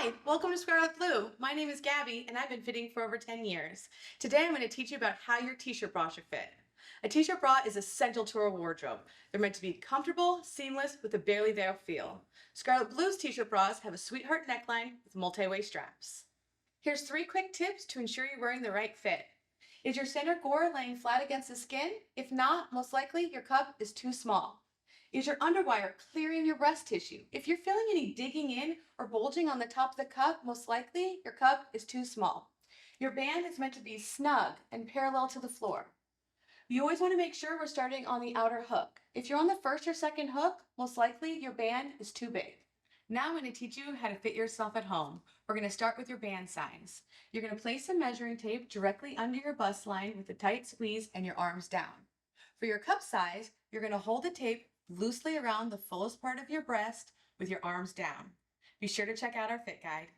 Hi, welcome to Skarlett Blue. My name is Gabby and I've been fitting for over 10 years. Today I'm going to teach you about how your t-shirt bra should fit. A t-shirt bra is essential to our wardrobe. They're meant to be comfortable, seamless, with a barely there feel. Skarlett Blue's t-shirt bras have a sweetheart neckline with multi-way straps. Here's 3 quick tips to ensure you're wearing the right fit. Is your center gore laying flat against the skin? If not, most likely your cup is too small. Is your underwire clearing your breast tissue? If you're feeling any digging in or bulging on the top of the cup, most likely your cup is too small. Your band is meant to be snug and parallel to the floor. You always want to make sure we're starting on the outer hook. If you're on the first or second hook, most likely your band is too big. Now I'm going to teach you how to fit yourself at home. We're going to start with your band size. You're going to place some measuring tape directly under your bust line with a tight squeeze and your arms down. For your cup size, you're going to hold the tape loosely around the fullest part of your breast with your arms down. Be sure to check out our fit guide.